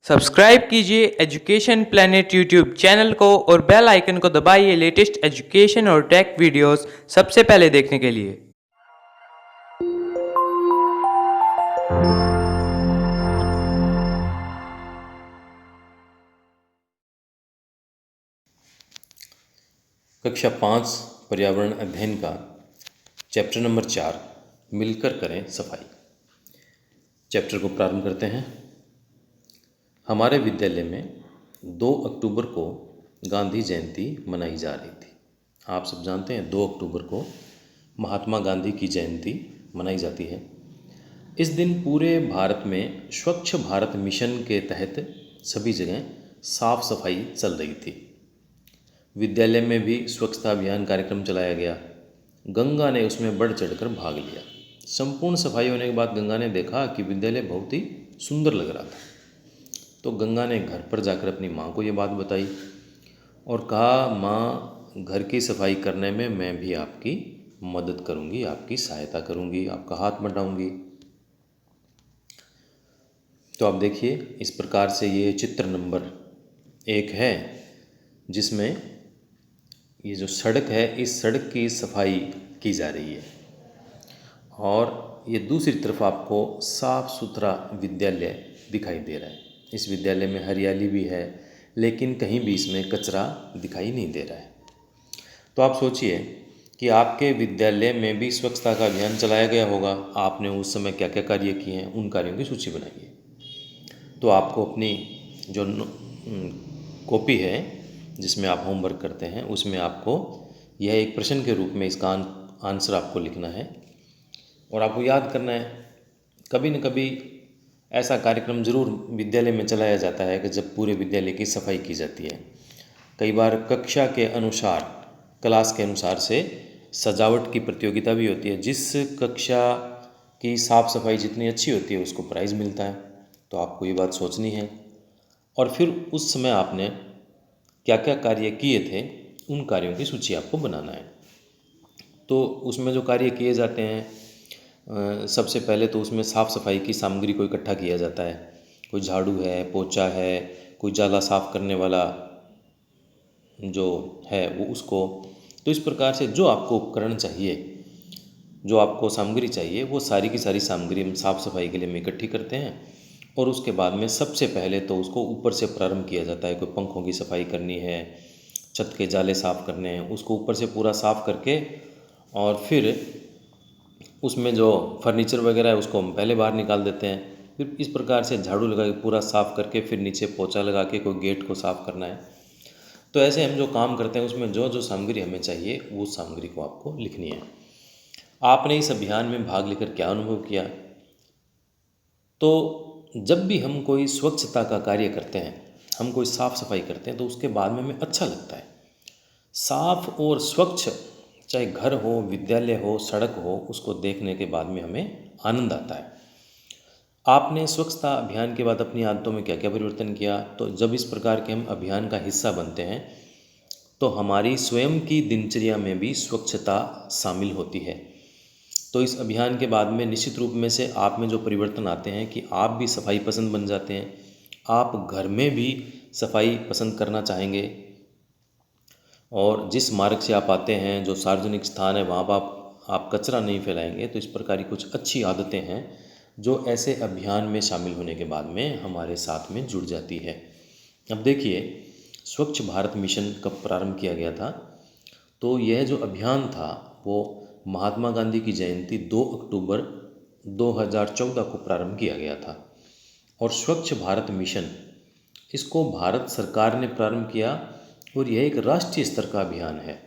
Subscribe कीजिए education planet YouTube channel को और बेल आइकन को दबाइए लेटेस्ट एजुकेशन और टेक वीडियोस सबसे पहले देखने के लिए। कक्षा 5 पर्यावरण अध्ययन का चैप्टर नंबर 4 मिलकर करें सफाई। चैप्टर को प्रारंभ करते हैं। हमारे विद्यालय में 2 अक्टूबर को गांधी जयंती मनाई जा रही थी। आप सब जानते हैं 2 अक्टूबर को महात्मा गांधी की जयंती मनाई जाती है। इस दिन पूरे भारत में स्वच्छ भारत मिशन के तहत सभी जगह साफ सफाई चल रही थी। विद्यालय में भी स्वच्छता अभियान कार्यक्रम चलाया गया। गंगा ने उसमें बढ़ चढ़कर भाग लिया। संपूर्ण सफाई होने के बाद गंगा ने देखा कि विद्यालय बहुत ही सुंदर लग रहा था। तो गंगा ने घर पर जाकर अपनी माँ को ये बात बताई और कहा, माँ, घर की सफाई करने में मैं भी आपकी मदद करूँगी, आपकी सहायता करूँगी, आपका हाथ बटाऊँगी। तो आप देखिए, इस प्रकार से ये चित्र नंबर 1 है, जिसमें ये जो सड़क है, इस सड़क की सफाई की जा रही है और ये दूसरी तरफ आपको साफ सुथरा विद्यालय दिखाई दे रहा है। इस विद्यालय में हरियाली भी है, लेकिन कहीं भी इसमें कचरा दिखाई नहीं दे रहा है। तो आप सोचिए कि आपके विद्यालय में भी स्वच्छता का अभियान चलाया गया होगा। आपने उस समय क्या क्या कार्य किए हैं, उन कार्यों की सूची बनाइए। तो आपको अपनी जो कॉपी है जिसमें आप होमवर्क करते हैं, उसमें आपको यह एक प्रश्न के रूप में इसका आंसर आपको लिखना है और आपको याद करना है। कभी न कभी ऐसा कार्यक्रम जरूर विद्यालय में चलाया जाता है कि जब पूरे विद्यालय की सफाई की जाती है। कई बार कक्षा के अनुसार, क्लास के अनुसार से सजावट की प्रतियोगिता भी होती है। जिस कक्षा की साफ़ सफाई जितनी अच्छी होती है उसको प्राइज़ मिलता है। तो आपको ये बात सोचनी है और फिर उस समय आपने क्या क्या कार्य किए थे, उन कार्यों की सूची आपको बनाना है। तो उसमें जो कार्य किए जाते हैं, सबसे पहले तो उसमें साफ़ सफाई की सामग्री को इकट्ठा किया जाता है। कोई झाड़ू है, पोछा है, कोई जाला साफ़ करने वाला जो है वो उसको। तो इस प्रकार से जो आपको उपकरण चाहिए, जो आपको सामग्री चाहिए, वो सारी की सारी सामग्री हम साफ़ सफाई के लिए हम इकट्ठी करते हैं और उसके बाद में सबसे पहले तो उसको ऊपर से प्रारंभ किया जाता है। कोई पंखों की सफाई करनी है, छत के जाले साफ़ करने हैं, उसको ऊपर से पूरा साफ़ करके और फिर उसमें जो फर्नीचर वगैरह है उसको हम पहले बाहर निकाल देते हैं। फिर इस प्रकार से झाड़ू लगा के पूरा साफ़ करके फिर नीचे पोछा लगा के कोई गेट को साफ़ करना है। तो ऐसे हम जो काम करते हैं उसमें जो जो सामग्री हमें चाहिए वो सामग्री को आपको लिखनी है। आपने इस अभियान में भाग लेकर क्या अनुभव किया? तो जब भी हम कोई स्वच्छता का कार्य करते हैं, हम कोई साफ़ सफाई करते हैं, तो उसके बाद में हमें अच्छा लगता है। साफ़ और स्वच्छ चाहे घर हो, विद्यालय हो, सड़क हो, उसको देखने के बाद में हमें आनंद आता है। आपने स्वच्छता अभियान के बाद अपनी आदतों में क्या क्या परिवर्तन किया? तो जब इस प्रकार के हम अभियान का हिस्सा बनते हैं तो हमारी स्वयं की दिनचर्या में भी स्वच्छता शामिल होती है। तो इस अभियान के बाद में निश्चित रूप में से आप में जो परिवर्तन आते हैं कि आप भी सफाई पसंद बन जाते हैं। आप घर में भी सफाई पसंद करना चाहेंगे और जिस मार्ग से आप आते हैं, जो सार्वजनिक स्थान है, वहाँ पर आप कचरा नहीं फैलाएंगे। तो इस प्रकार की कुछ अच्छी आदतें हैं जो ऐसे अभियान में शामिल होने के बाद में हमारे साथ में जुड़ जाती है। अब देखिए, स्वच्छ भारत मिशन कब प्रारंभ किया गया था? तो यह जो अभियान था वो महात्मा गांधी की जयंती 2 अक्टूबर 2014 को प्रारंभ किया गया था। और स्वच्छ भारत मिशन, इसको भारत सरकार ने प्रारंभ किया और यह एक राष्ट्रीय स्तर का अभियान है।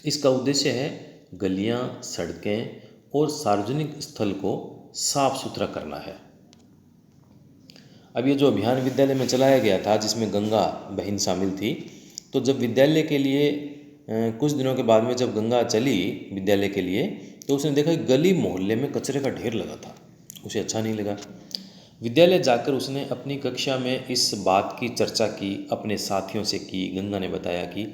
इसका उद्देश्य है गलियां, सड़कें और सार्वजनिक स्थल को साफ सुथरा करना है। अब ये जो अभियान विद्यालय में चलाया गया था, जिसमें गंगा बहन शामिल थी, तो जब विद्यालय के लिए कुछ दिनों के बाद में जब गंगा चली विद्यालय के लिए, तो उसने देखा कि गली मोहल्ले में कचरे का ढेर लगा था। उसे अच्छा नहीं लगा। विद्यालय जाकर उसने अपनी कक्षा में इस बात की चर्चा की, अपने साथियों से की। गंगा ने बताया कि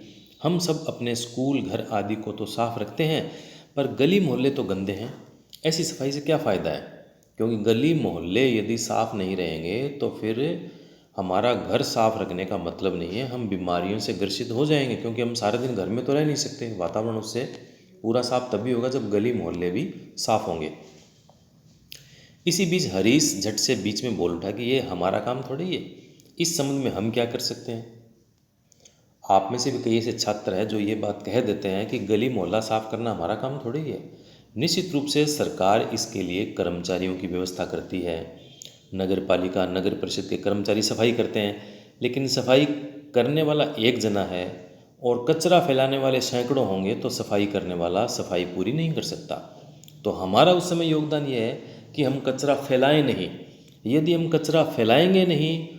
हम सब अपने स्कूल, घर आदि को तो साफ रखते हैं, पर गली मोहल्ले तो गंदे हैं। ऐसी सफाई से क्या फ़ायदा है? क्योंकि गली मोहल्ले यदि साफ़ नहीं रहेंगे तो फिर हमारा घर साफ रखने का मतलब नहीं है हम बीमारियों से ग्रसित हो जाएंगे, क्योंकि हम सारे दिन घर में तो रह नहीं सकते। वातावरण उससे पूरा साफ तभी होगा जब गली मोहल्ले भी साफ होंगे। इसी बीच हरीश झट से बीच में बोल उठा कि ये हमारा काम थोड़ी है, इस संबंध में हम क्या कर सकते हैं। आप में से भी कई ऐसे छात्र हैं जो ये बात कह देते हैं कि गली मोहल्ला साफ करना हमारा काम थोड़ी है। निश्चित रूप से सरकार इसके लिए कर्मचारियों की व्यवस्था करती है। नगर पालिका नगर परिषद के कर्मचारी सफाई करते हैं, लेकिन सफाई करने वाला एक जना है और कचरा फैलाने वाले सैकड़ों होंगे, तो सफाई करने वाला सफाई पूरी नहीं कर सकता। तो हमारा उस समय योगदान यह है कि हम कचरा फैलाएं नहीं। यदि हम कचरा फैलाएंगे नहीं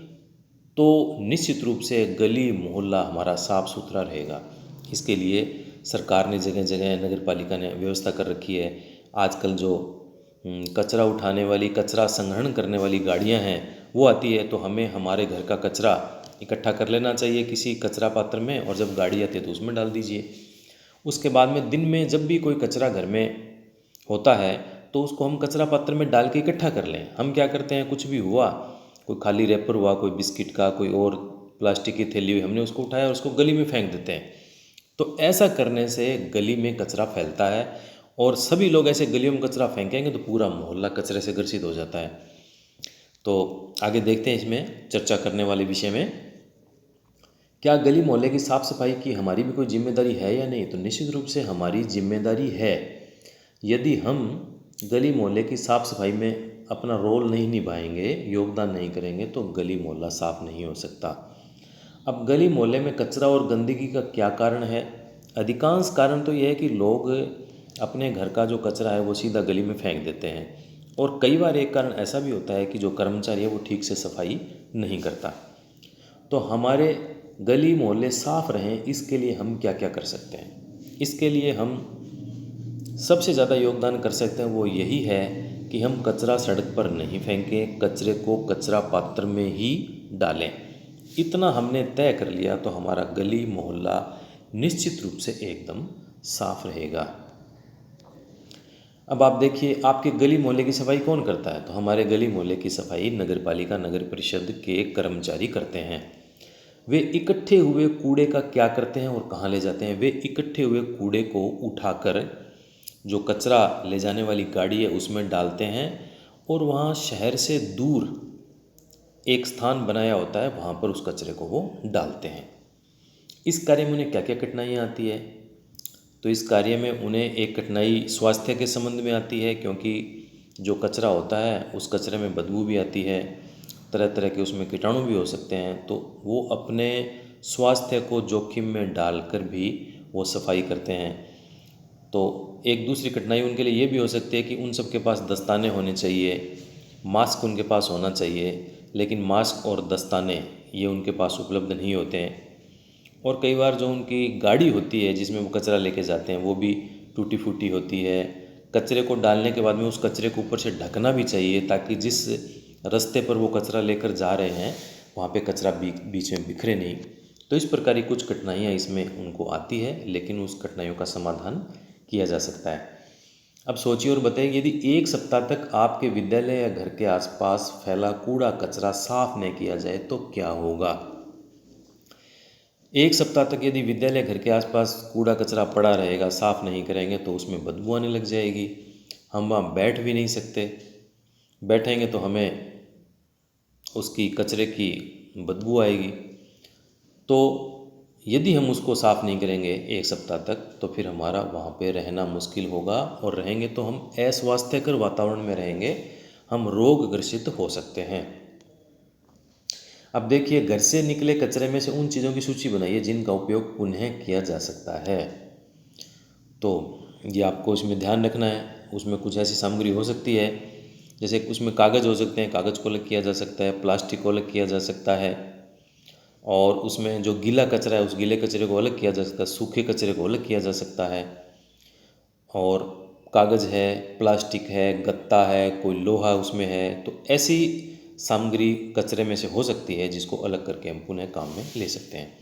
तो निश्चित रूप से गली मोहल्ला हमारा साफ सुथरा रहेगा। इसके लिए सरकार ने जगह जगह नगर पालिका ने व्यवस्था कर रखी है। आजकल जो कचरा उठाने वाली कचरा संग्रहण करने वाली गाड़ियां हैं वो आती है, तो हमें हमारे घर का कचरा इकट्ठा कर लेना चाहिए किसी कचरा पात्र में, और जब गाड़ी आती है तो उसमें डाल दीजिए। उसके बाद में दिन में जब भी कोई कचरा घर में होता है तो उसको हम कचरा पात्र में डाल के इकट्ठा कर लें। हम क्या करते हैं, कुछ भी हुआ, कोई खाली रैपर हुआ, कोई बिस्किट का, कोई और प्लास्टिक की थैली हुई, हमने उसको उठाया और उसको गली में फेंक देते हैं। तो ऐसा करने से गली में कचरा फैलता है, और सभी लोग ऐसे गलियों में कचरा फेंकेंगे तो पूरा मोहल्ला कचरे से ग्रसित हो जाता है। तो आगे देखते हैं इसमें चर्चा करने वाले विषय में, क्या गली मोहल्ले की साफ़ सफाई की हमारी भी कोई जिम्मेदारी है या नहीं। तो निश्चित रूप से हमारी जिम्मेदारी है। यदि हम गली मोहल्ले की साफ़ सफाई में अपना रोल नहीं निभाएंगे, योगदान नहीं करेंगे, तो गली मोहल्ला साफ़ नहीं हो सकता। अब गली मोहल्ले में कचरा और गंदगी का क्या कारण है। अधिकांश कारण तो यह है कि लोग अपने घर का जो कचरा है वो सीधा गली में फेंक देते हैं, और कई बार एक कारण ऐसा भी होता है कि जो कर्मचारी है वो ठीक से सफाई नहीं करता। तो हमारे गली मोहल्ले साफ़ रहें, इसके लिए हम क्या क्या कर सकते हैं। इसके लिए हम सबसे ज़्यादा योगदान कर सकते हैं वो यही है कि हम कचरा सड़क पर नहीं फेंकें, कचरे को कचरा पात्र में ही डालें। इतना हमने तय कर लिया तो हमारा गली मोहल्ला निश्चित रूप से एकदम साफ रहेगा। अब आप देखिए, आपके गली मोहल्ले की सफाई कौन करता है। तो हमारे गली मोहल्ले की सफाई नगर पालिका नगर परिषद के कर्मचारी करते हैं। वे इकट्ठे हुए कूड़े का क्या करते हैं और कहाँ ले जाते हैं। वे इकट्ठे हुए कूड़े को उठाकर जो कचरा ले जाने वाली गाड़ी है उसमें डालते हैं, और वहाँ शहर से दूर एक स्थान बनाया होता है, वहाँ पर उस कचरे को वो डालते हैं। इस कार्य में उन्हें क्या क्या कठिनाइयाँ आती है। तो इस कार्य में उन्हें एक कठिनाई स्वास्थ्य के संबंध में आती है, क्योंकि जो कचरा होता है उस कचरे में बदबू भी आती है, तरह तरह के उसमें कीटाणु भी हो सकते हैं। तो वो अपने स्वास्थ्य को जोखिम में डालकर भी वो सफाई करते हैं। तो एक दूसरी कठिनाई उनके लिए ये भी हो सकती है कि उन सब के पास दस्ताने होने चाहिए, मास्क उनके पास होना चाहिए, लेकिन मास्क और दस्ताने ये उनके पास उपलब्ध नहीं होते हैं। और कई बार जो उनकी गाड़ी होती है जिसमें वो कचरा लेके जाते हैं वो भी टूटी फूटी होती है। कचरे को डालने के बाद में उस कचरे को ऊपर से ढकना भी चाहिए, ताकि जिस रास्ते पर वो कचरा लेकर जा रहे हैं वहाँ पे कचरा बीच में बिखरे नहीं। तो इस प्रकार की कुछ कठिनाइयाँ इसमें उनको आती है, लेकिन उस कठिनाइयों का समाधान किया जा सकता है। अब सोचिए और बताइए, यदि एक सप्ताह तक आपके विद्यालय या घर के आसपास फैला कूड़ा कचरा साफ नहीं किया जाए तो क्या होगा। एक सप्ताह तक यदि विद्यालय घर के आसपास कूड़ा कचरा पड़ा रहेगा, साफ़ नहीं करेंगे, तो उसमें बदबू आने लग जाएगी। हम वहाँ बैठ भी नहीं सकते, बैठेंगे तो हमें उसकी कचरे की बदबू आएगी। तो यदि हम उसको साफ़ नहीं करेंगे एक सप्ताह तक, तो फिर हमारा वहाँ पे रहना मुश्किल होगा, और रहेंगे तो हम अस्वास्थ्यकर वातावरण में रहेंगे, हम रोग ग्रसित हो सकते हैं। अब देखिए, घर से निकले कचरे में से उन चीज़ों की सूची बनाइए जिनका उपयोग पुनः किया जा सकता है। तो ये आपको इसमें ध्यान रखना है। उसमें कुछ ऐसी सामग्री हो सकती है, जैसे उसमें कागज़ हो सकते हैं, कागज़ को अलग किया जा सकता है, प्लास्टिक को अलग किया जा सकता है, और उसमें जो गीला कचरा है उस गीले कचरे को अलग किया जा सकता है, सूखे कचरे को अलग किया जा सकता है। और कागज़ है, प्लास्टिक है, गत्ता है, कोई लोहा उसमें है, तो ऐसी सामग्री कचरे में से हो सकती है जिसको अलग करके हम पुनः काम में ले सकते हैं।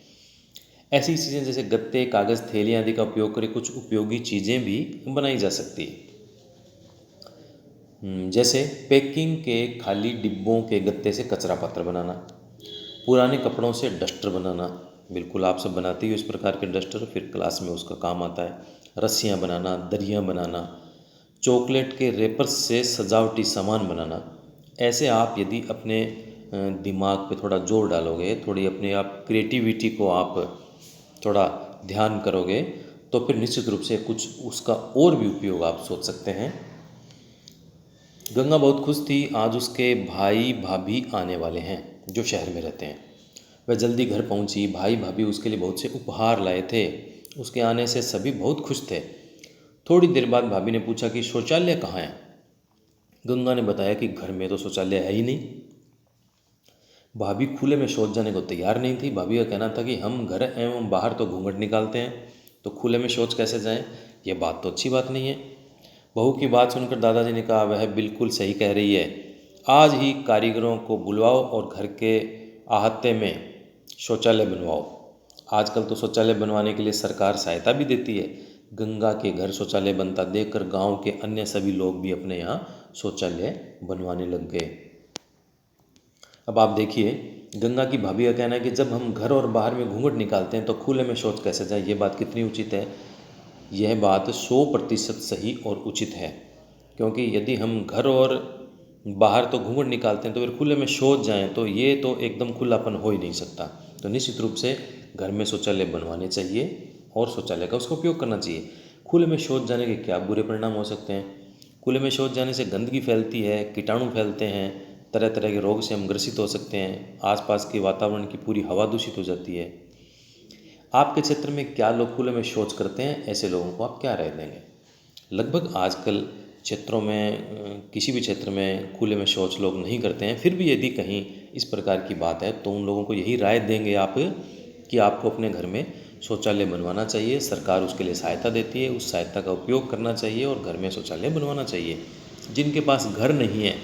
ऐसी चीज़ें जैसे गत्ते, कागज़, थैलियाँ आदि का उपयोग करके कुछ उपयोगी चीज़ें भी बनाई जा सकती है। जैसे पैकिंग के खाली डिब्बों के गत्ते से कचरा पात्र बनाना, पुराने कपड़ों से डस्टर बनाना, बिल्कुल आप सब बनाते ही हो इस प्रकार के डस्टर, फिर क्लास में उसका काम आता है। रस्सियाँ बनाना, दरियाँ बनाना, चॉकलेट के रेपर्स से सजावटी सामान बनाना। ऐसे आप यदि अपने दिमाग पे थोड़ा जोर डालोगे, थोड़ी अपने आप क्रिएटिविटी को आप थोड़ा ध्यान करोगे, तो फिर निश्चित रूप से कुछ उसका और भी उपयोग आप सोच सकते हैं। गंगा बहुत खुश थी, आज उसके भाई भाभी आने वाले हैं जो शहर में रहते हैं। वह जल्दी घर पहुंची। भाई भाभी उसके लिए बहुत से उपहार लाए थे। उसके आने से सभी बहुत खुश थे। थोड़ी देर बाद भाभी ने पूछा कि शौचालय कहाँ है। गंगा ने बताया कि घर में तो शौचालय है ही नहीं। भाभी खुले में शौच जाने को तैयार नहीं थी। भाभी का कहना था कि हम घर एवं बाहर तो घूंघट निकालते हैं, तो खुले में शौच कैसे जाएं? ये बात तो अच्छी बात नहीं है। बहू की बात सुनकर दादाजी ने कहा, वह बिल्कुल सही कह रही है। आज ही कारीगरों को बुलवाओ और घर के अहाते में शौचालय बनवाओ। आजकल तो शौचालय बनवाने के लिए सरकार सहायता भी देती है। गंगा के घर शौचालय बनता देखकर गांव के अन्य सभी लोग भी अपने यहाँ शौचालय बनवाने लग गए। अब आप देखिए, गंगा की भाभी का कहना है कि जब हम घर और बाहर में घूंघट निकालते हैं तो खुले में शौच कैसे जाए। ये बात कितनी उचित है। यह बात 100% सही और उचित है, क्योंकि यदि हम घर और बाहर तो घूंघट निकालते हैं तो फिर खुले में शौच जाएं तो ये तो एकदम खुलापन हो ही नहीं सकता। तो निश्चित रूप से घर में शौचालय बनवाने चाहिए और शौचालय का उसका उपयोग करना चाहिए। खुले में शौच जाने के क्या बुरे परिणाम हो सकते हैं? खुले में शौच जाने से गंदगी फैलती है, कीटाणु फैलते हैं, तरह तरह के रोग से हम ग्रसित हो सकते हैं। आसपास के वातावरण की पूरी हवा दूषित हो जाती है। आपके क्षेत्र में क्या लोग खुले में शौच करते हैं? ऐसे लोगों को आप क्या राय देंगे? लगभग आजकल क्षेत्रों में किसी भी क्षेत्र में खुले में शौच लोग नहीं करते हैं। फिर भी यदि कहीं इस प्रकार की बात है तो उन लोगों को यही राय देंगे आप कि आपको अपने घर में शौचालय बनवाना चाहिए। सरकार उसके लिए सहायता देती है, उस सहायता का उपयोग करना चाहिए और घर में शौचालय बनवाना चाहिए। जिनके पास घर नहीं है,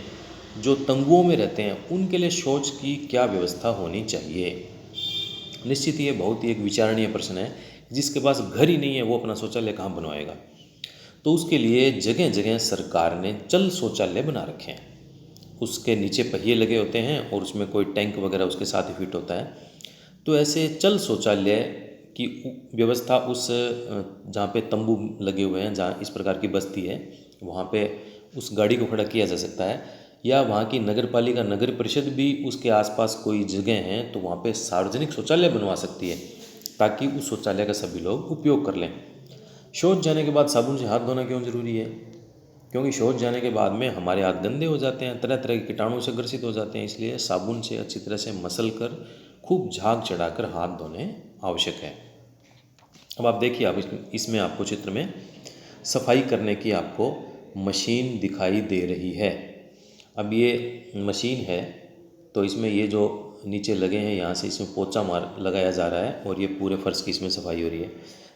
जो तंबुओं में रहते हैं, उनके लिए शौच की क्या व्यवस्था होनी चाहिए? निश्चित ये बहुत ही एक विचारणीय प्रश्न है। जिसके पास घर ही नहीं है वो अपना शौचालय कहाँ बनवाएगा? तो उसके लिए जगह जगह सरकार ने चल शौचालय बना रखे हैं। उसके नीचे पहिए लगे होते हैं और उसमें कोई टैंक वगैरह उसके साथ ही फिट होता है। तो ऐसे चल शौचालय की व्यवस्था उस जहाँ पे तंबू लगे हुए हैं, जहाँ इस प्रकार की बस्ती है, वहाँ पे उस गाड़ी को खड़ा किया जा सकता है। या वहाँ की नगर पालिका, नगर परिषद भी उसके आसपास कोई जगह हैं तो वहाँ पे सार्वजनिक शौचालय बनवा सकती है, ताकि उस शौचालय का सभी लोग उपयोग कर लें। शौच जाने के बाद साबुन से हाथ धोना क्यों ज़रूरी है? क्योंकि शौच जाने के बाद में हमारे हाथ गंदे हो जाते हैं, तरह तरह के कीटाणु से ग्रसित हो जाते हैं। इसलिए साबुन से अच्छी तरह से मसल कर खूब झाग चढ़ाकर हाथ धोने आवश्यक है। अब आप देखिए, आप इसमें आपको चित्र में सफाई करने की आपको मशीन दिखाई दे रही है। अब ये मशीन है तो इसमें ये जो नीचे लगे हैं, यहाँ से इसमें पोंछा मार लगाया जा रहा है और ये पूरे फर्श की इसमें सफाई हो रही है।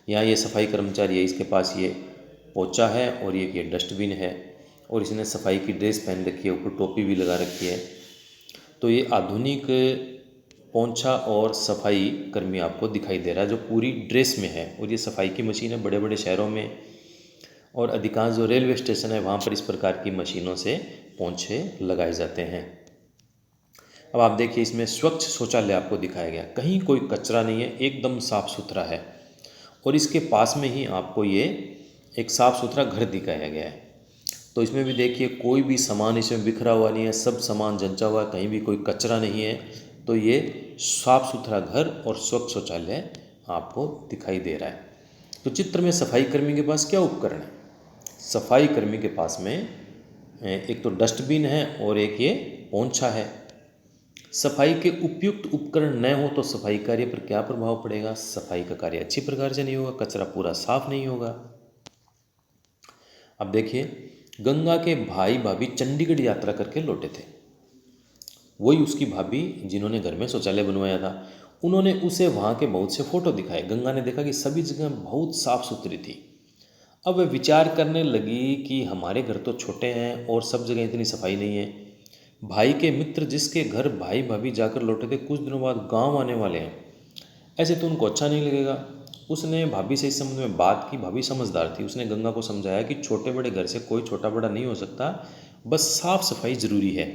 यहाँ ये सफाई कर्मचारी है, इसके पास ये पोंछा है और ये डस्टबिन है और इसने सफाई की ड्रेस पहन रखी है, ऊपर टोपी भी लगा रखी है। तो ये आधुनिक पोंछा और सफाई कर्मी आपको दिखाई दे रहा है जो पूरी ड्रेस में है। और ये सफाई की मशीन है। बड़े बड़े शहरों में और अधिकांश जो रेलवे स्टेशन है वहाँ पर इस प्रकार की मशीनों से पोंछे लगाए जाते हैं। अब आप देखिए, इसमें स्वच्छ शौचालय आपको दिखाया गया। कहीं कोई कचरा नहीं है, एकदम साफ़ सुथरा है। और इसके पास में ही आपको ये एक साफ़ सुथरा घर दिखाया गया है। तो इसमें भी देखिए, कोई भी सामान इसमें बिखरा हुआ नहीं है, सब सामान जंचा हुआ है, कहीं भी कोई कचरा नहीं है। तो ये साफ़ सुथरा घर और स्वच्छ शौचालय आपको दिखाई दे रहा है। तो चित्र में सफाई कर्मी के पास क्या उपकरण है? सफाई कर्मी के पास में एक तो डस्टबिन है और एक ये पोंछा है। सफाई के उपयुक्त उपकरण न हो तो सफाई कार्य पर क्या प्रभाव पड़ेगा? सफाई का कार्य अच्छी प्रकार से नहीं होगा, कचरा पूरा साफ नहीं होगा। अब देखिए, गंगा के भाई भाभी चंडीगढ़ यात्रा करके लौटे थे। वही उसकी भाभी जिन्होंने घर में शौचालय बनवाया था, उन्होंने उसे वहाँ के बहुत से फ़ोटो दिखाए। गंगा ने देखा कि सभी जगह बहुत साफ़ सुथरी थी। अब वह विचार करने लगी कि हमारे घर तो छोटे हैं और सब जगह इतनी सफाई नहीं है। भाई के मित्र जिसके घर भाई भाभी जाकर लौटे थे, कुछ दिनों बाद गांव आने वाले हैं, ऐसे तो उनको अच्छा नहीं लगेगा। उसने भाभी से इस संबंध में बात की। भाभी समझदार थी, उसने गंगा को समझाया कि छोटे बड़े घर से कोई छोटा बड़ा नहीं हो सकता, बस साफ़ सफाई ज़रूरी है।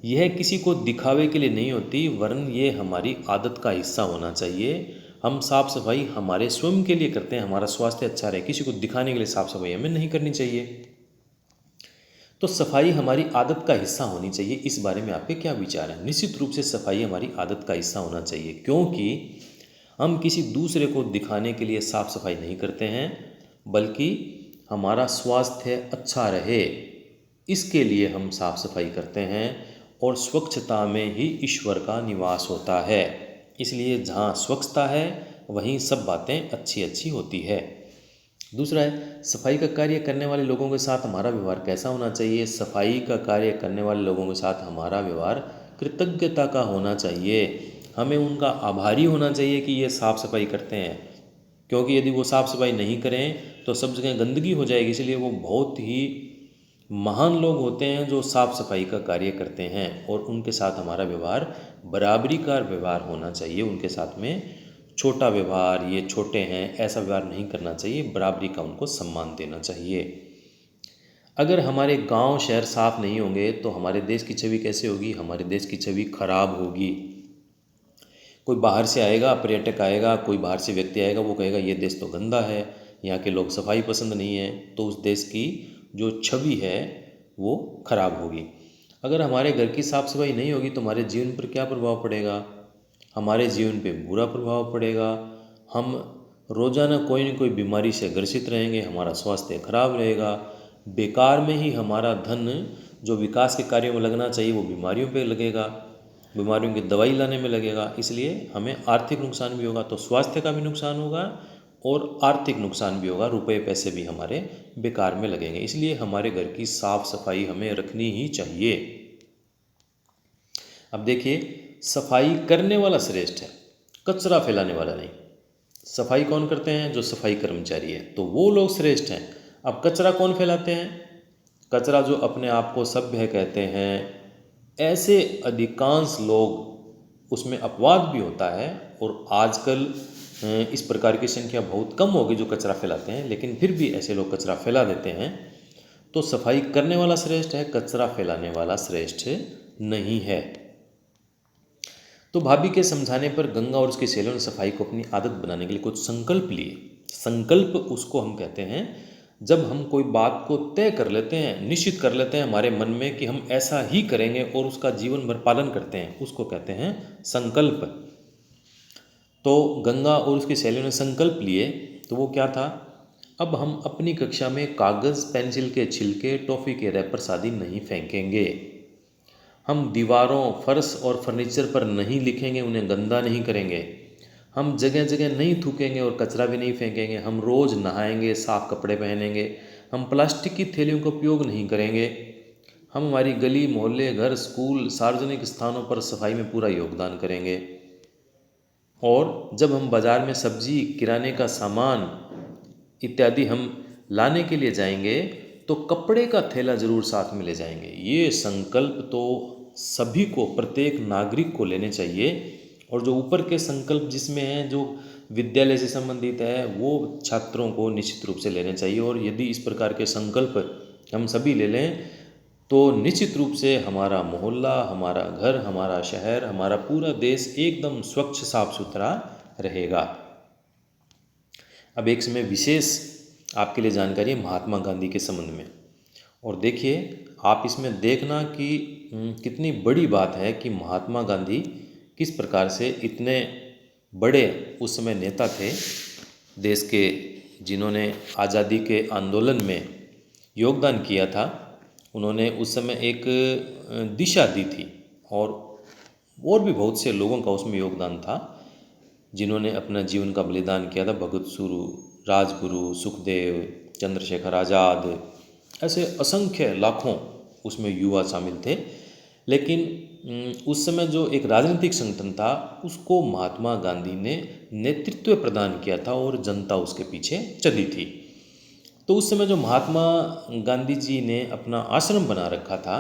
यह किसी को दिखावे के लिए नहीं होती, वरन ये हमारी आदत का हिस्सा होना चाहिए। हम साफ़ सफाई हमारे स्वयं के लिए करते हैं, हमारा स्वास्थ्य अच्छा रहे, किसी को दिखाने के लिए साफ़ सफाई हमें नहीं करनी चाहिए। तो सफाई हमारी आदत का हिस्सा होनी चाहिए। इस बारे में आपके क्या विचार हैं? निश्चित रूप से सफाई हमारी आदत का हिस्सा होना चाहिए, क्योंकि हम किसी दूसरे को दिखाने के लिए साफ़ सफाई नहीं करते हैं, बल्कि हमारा स्वास्थ्य अच्छा रहे इसके लिए हम साफ़ सफाई करते हैं। और स्वच्छता में ही ईश्वर का निवास होता है, इसलिए जहाँ स्वच्छता है वहीं सब बातें अच्छी अच्छी होती है। दूसरा है, सफाई का कार्य करने वाले लोगों के साथ हमारा व्यवहार कैसा होना चाहिए? सफाई का कार्य करने वाले लोगों के साथ हमारा व्यवहार कृतज्ञता का होना चाहिए। हमें उनका आभारी होना चाहिए कि ये साफ़ सफाई करते हैं, क्योंकि यदि वो साफ़ सफाई नहीं करें तो सब जगह गंदगी हो जाएगी। इसलिए वो बहुत ही महान लोग होते हैं जो साफ़ सफाई का कार्य करते हैं, और उनके साथ हमारा व्यवहार बराबरी का व्यवहार होना चाहिए। उनके साथ में छोटा व्यवहार, ये छोटे हैं ऐसा व्यवहार नहीं करना चाहिए, बराबरी का उनको सम्मान देना चाहिए। अगर हमारे गांव शहर साफ़ नहीं होंगे तो हमारे देश की छवि कैसे होगी? हमारे देश की छवि खराब होगी। कोई बाहर से आएगा, पर्यटक आएगा, कोई बाहर से व्यक्ति आएगा, वो कहेगा ये देश तो गंदा है, यहाँ के लोग सफाई पसंद नहीं है, तो उस देश की जो छवि है वो खराब होगी। अगर हमारे घर की साफ़ सफाई नहीं होगी तो हमारे जीवन पर क्या प्रभाव पड़ेगा? हमारे जीवन पे बुरा प्रभाव पड़ेगा। हम रोज़ाना कोई न कोई बीमारी से ग्रसित रहेंगे, हमारा स्वास्थ्य खराब रहेगा। बेकार में ही हमारा धन जो विकास के कार्यों में लगना चाहिए वो बीमारियों पे लगेगा, बीमारियों की दवाई लाने में लगेगा। इसलिए हमें आर्थिक नुकसान भी होगा, तो स्वास्थ्य का भी नुकसान होगा और आर्थिक नुकसान भी होगा, रुपए पैसे भी हमारे बेकार में लगेंगे। इसलिए हमारे घर की साफ़ सफाई हमें रखनी ही चाहिए। अब देखिए, सफाई करने वाला श्रेष्ठ है, कचरा फैलाने वाला नहीं। सफाई कौन करते हैं? जो सफाई कर्मचारी है, तो वो लोग श्रेष्ठ हैं। अब कचरा कौन फैलाते हैं? कचरा जो अपने आप को सभ्य कहते हैं, ऐसे अधिकांश लोग, उसमें अपवाद भी होता है, और आजकल इस प्रकार की संख्या बहुत कम होगी जो कचरा फैलाते हैं, लेकिन फिर भी ऐसे लोग कचरा फैला देते हैं। तो सफाई करने वाला श्रेष्ठ है, कचरा फैलाने वाला श्रेष्ठ नहीं है। तो भाभी के समझाने पर गंगा और उसकी सहेलियों ने सफाई को अपनी आदत बनाने के लिए कुछ संकल्प लिए। संकल्प उसको हम कहते हैं जब हम कोई बात को तय कर लेते हैं, निश्चित कर लेते हैं हमारे मन में कि हम ऐसा ही करेंगे और उसका जीवन भर पालन करते हैं, उसको कहते हैं संकल्प। तो गंगा और उसकी सहेलियों ने संकल्प लिए, तो वो क्या था? अब हम अपनी कक्षा में कागज़ पेंसिल के छिलके, टॉफ़ी के रैपर्स आदि नहीं फेंकेंगे। हम दीवारों, फर्श और फर्नीचर पर नहीं लिखेंगे, उन्हें गंदा नहीं करेंगे। हम जगह जगह नहीं थूकेंगे और कचरा भी नहीं फेंकेंगे। हम रोज़ नहाएंगे, साफ़ कपड़े पहनेंगे। हम प्लास्टिक की थैलियों का उपयोग नहीं करेंगे। हम हमारी गली, मोहल्ले, घर, स्कूल, सार्वजनिक स्थानों पर सफाई में पूरा योगदान करेंगे। और जब हम बाज़ार में सब्जी, किराने का सामान इत्यादि हम लाने के लिए जाएंगे तो कपड़े का थैला ज़रूर साथ में ले जाएंगे। ये संकल्प तो सभी को, प्रत्येक नागरिक को लेने चाहिए। और जो ऊपर के संकल्प जिसमें हैं, जो विद्यालय से संबंधित है, वो छात्रों को निश्चित रूप से लेने चाहिए। और यदि इस प्रकार के संकल्प हम सभी ले लें तो निश्चित रूप से हमारा मोहल्ला, हमारा घर, हमारा शहर, हमारा पूरा देश एकदम स्वच्छ, साफ सुथरा रहेगा। अब एक समय विशेष आपके लिए जानकारी है महात्मा गांधी के संबंध में। और देखिए, आप इसमें देखना कि कितनी बड़ी बात है कि महात्मा गांधी किस प्रकार से इतने बड़े उस समय नेता थे देश के, जिन्होंने आज़ादी के आंदोलन में योगदान किया था। उन्होंने उस समय एक दिशा दी थी, और भी बहुत से लोगों का उसमें योगदान था जिन्होंने अपना जीवन का बलिदान किया था। भगत सिंह, राजगुरु, सुखदेव, चंद्रशेखर आज़ाद, ऐसे असंख्य लाखों उसमें युवा शामिल थे। लेकिन उस समय जो एक राजनीतिक संगठन था उसको महात्मा गांधी ने नेतृत्व प्रदान किया था और जनता उसके पीछे चली थी। तो उस समय जो महात्मा गांधी जी ने अपना आश्रम बना रखा था,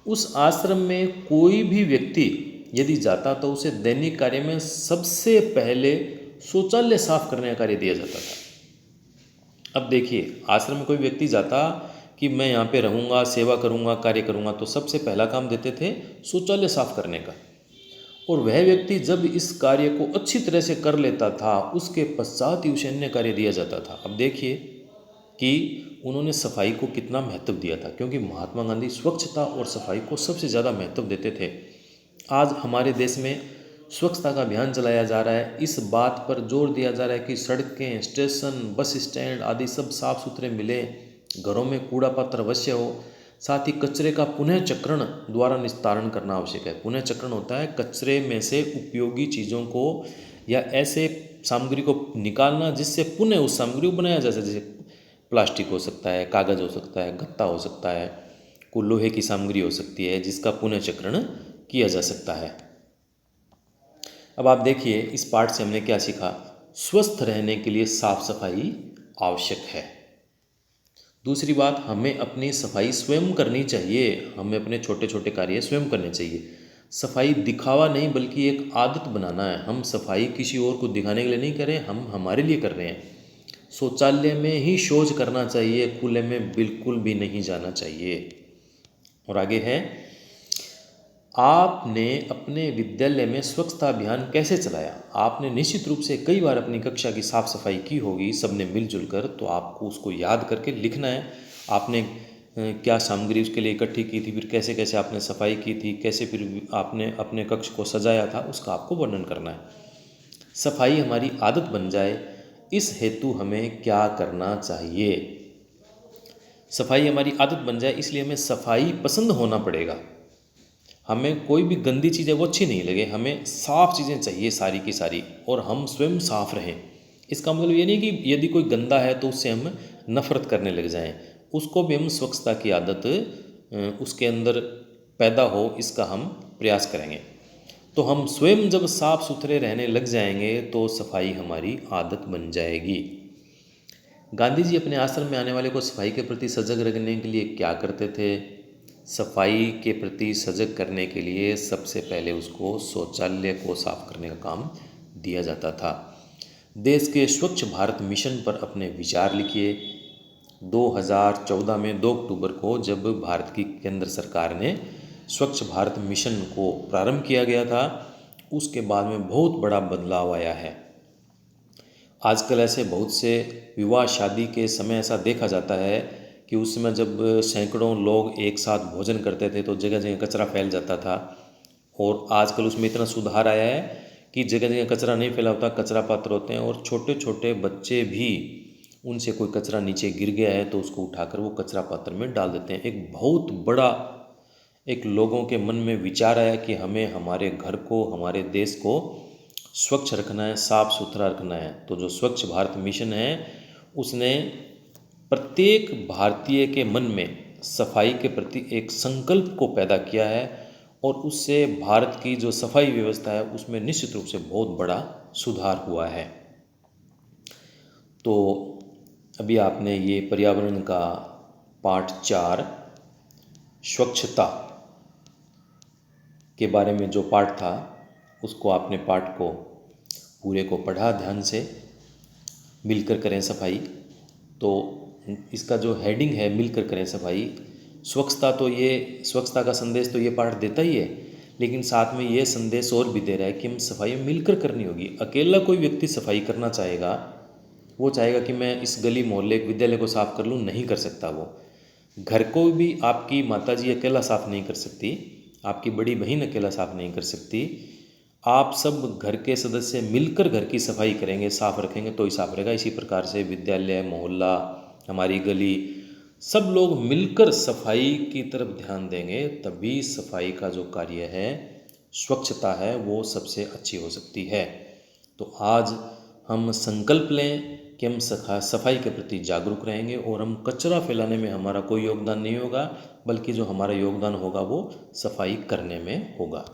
उस आश्रम में कोई भी व्यक्ति यदि जाता तो उसे दैनिक कार्य में सबसे पहले शौचालय साफ करने का कार्य दिया जाता था। अब देखिए, आश्रम में कोई व्यक्ति जाता, कि मैं यहाँ पे रहूँगा, सेवा करूँगा, कार्य करूँगा, तो सबसे पहला काम देते थे शौचालय साफ करने का। और वह व्यक्ति जब इस कार्य को अच्छी तरह से कर लेता था, उसके पश्चात ही उसे अन्य कार्य दिया जाता था। अब देखिए कि उन्होंने सफाई को कितना महत्व दिया था, क्योंकि महात्मा गांधी स्वच्छता और सफाई को सबसे ज़्यादा महत्व देते थे। आज हमारे देश में स्वच्छता का अभियान चलाया जा रहा है। इस बात पर जोर दिया जा रहा है कि सड़कें, स्टेशन, बस स्टैंड आदि सब साफ सुथरे मिले, घरों में कूड़ा पात्र अवश्य हो, साथ ही कचरे का पुनः चक्रण द्वारा निस्तारण करना आवश्यक है। पुनः चक्रण होता है कचरे में से उपयोगी चीज़ों को या ऐसे सामग्री को निकालना जिससे पुनः उस सामग्री को बनाया जा सके। जैसे प्लास्टिक हो सकता है, कागज़ हो सकता है, गत्ता हो सकता है, कोई लोहे की सामग्री हो सकती है जिसका पुनः चक्रण किया जा सकता है। अब आप देखिए इस पाठ से हमने क्या सीखा। स्वस्थ रहने के लिए साफ सफाई आवश्यक है। दूसरी बात, हमें अपनी सफाई स्वयं करनी चाहिए। हमें अपने छोटे छोटे कार्य स्वयं करने चाहिए। सफाई दिखावा नहीं बल्कि एक आदत बनाना है। हम सफाई किसी और को दिखाने के लिए नहीं कर रहे, हम हमारे लिए कर रहे हैं। शौचालय में ही शौच करना चाहिए, खुले में बिल्कुल भी नहीं जाना चाहिए। और आगे है, आपने अपने विद्यालय में स्वच्छता अभियान कैसे चलाया। आपने निश्चित रूप से कई बार अपनी कक्षा की साफ सफाई की होगी सबने मिलजुल कर, तो आपको उसको याद करके लिखना है। आपने क्या सामग्री उसके लिए इकट्ठी की थी, फिर कैसे कैसे आपने सफाई की थी, कैसे फिर आपने अपने कक्ष को सजाया था, उसका आपको वर्णन करना है। सफाई हमारी आदत बन जाए, इस हेतु हमें क्या करना चाहिए। सफाई हमारी आदत बन जाए इसलिए हमें सफाई पसंद होना पड़ेगा। हमें कोई भी गंदी चीज़ है वो अच्छी नहीं लगे, हमें साफ़ चीज़ें चाहिए सारी की सारी, और हम स्वयं साफ रहें। इसका मतलब ये नहीं कि यदि कोई गंदा है तो उससे हम नफ़रत करने लग जाएं। उसको भी हम स्वच्छता की आदत उसके अंदर पैदा हो, इसका हम प्रयास करेंगे। तो हम स्वयं जब साफ़ सुथरे रहने लग जाएंगे तो सफाई हमारी आदत बन जाएगी। गांधी जी अपने आश्रम में आने वाले को सफाई के प्रति सजग रखने के लिए क्या करते थे। सफाई के प्रति सजग करने के लिए सबसे पहले उसको शौचालय को साफ करने का काम दिया जाता था। देश के स्वच्छ भारत मिशन पर अपने विचार लिखिए। 2014 में 2 अक्टूबर को जब भारत की केंद्र सरकार ने स्वच्छ भारत मिशन को प्रारंभ किया गया था, उसके बाद में बहुत बड़ा बदलाव आया है। आजकल ऐसे बहुत से विवाह शादी के समय ऐसा देखा जाता है कि उस समय जब सैकड़ों लोग एक साथ भोजन करते थे तो जगह जगह कचरा फैल जाता था। और आजकल उसमें इतना सुधार आया है कि जगह जगह कचरा नहीं फैला होता, कचरा पात्र होते हैं, और छोटे छोटे बच्चे भी उनसे कोई कचरा नीचे गिर गया है तो उसको उठाकर वो कचरा पात्र में डाल देते हैं। एक बहुत बड़ा एक लोगों के मन में विचार आया कि हमें हमारे घर को, हमारे देश को स्वच्छ रखना है, साफ़ सुथरा रखना है। तो जो स्वच्छ भारत मिशन है उसने प्रत्येक भारतीय के मन में सफाई के प्रति एक संकल्प को पैदा किया है, और उससे भारत की जो सफाई व्यवस्था है उसमें निश्चित रूप से बहुत बड़ा सुधार हुआ है। तो अभी आपने ये पर्यावरण का पाठ 4 स्वच्छता के बारे में जो पाठ था उसको आपने पाठ को पूरे को पढ़ा ध्यान से। मिलकर करें सफाई, तो इसका जो हेडिंग है मिलकर करें सफाई, स्वच्छता तो ये स्वच्छता का संदेश तो ये पाठ देता ही है, लेकिन साथ में ये संदेश और भी दे रहा है कि हम सफाई मिलकर करनी होगी। अकेला कोई व्यक्ति सफाई करना चाहेगा, वो चाहेगा कि मैं इस गली मोहल्ले विद्यालय को साफ़ कर लूँ, नहीं कर सकता। वो घर को भी आपकी माताजी अकेला साफ़ नहीं कर सकती, आपकी बड़ी बहन अकेला साफ़ नहीं कर सकती। आप सब घर के सदस्य मिलकर घर की सफाई करेंगे, साफ़ रखेंगे तो ही साफ़ रहेगा। इसी प्रकार से विद्यालय, मोहल्ला, हमारी गली, सब लोग मिलकर सफाई की तरफ ध्यान देंगे, तभी सफाई का जो कार्य है, स्वच्छता है, वो सबसे अच्छी हो सकती है। तो आज हम संकल्प लें कि हम सफाई के प्रति जागरूक रहेंगे, और हम कचरा फैलाने में हमारा कोई योगदान नहीं होगा, बल्कि जो हमारा योगदान होगा वो सफाई करने में होगा।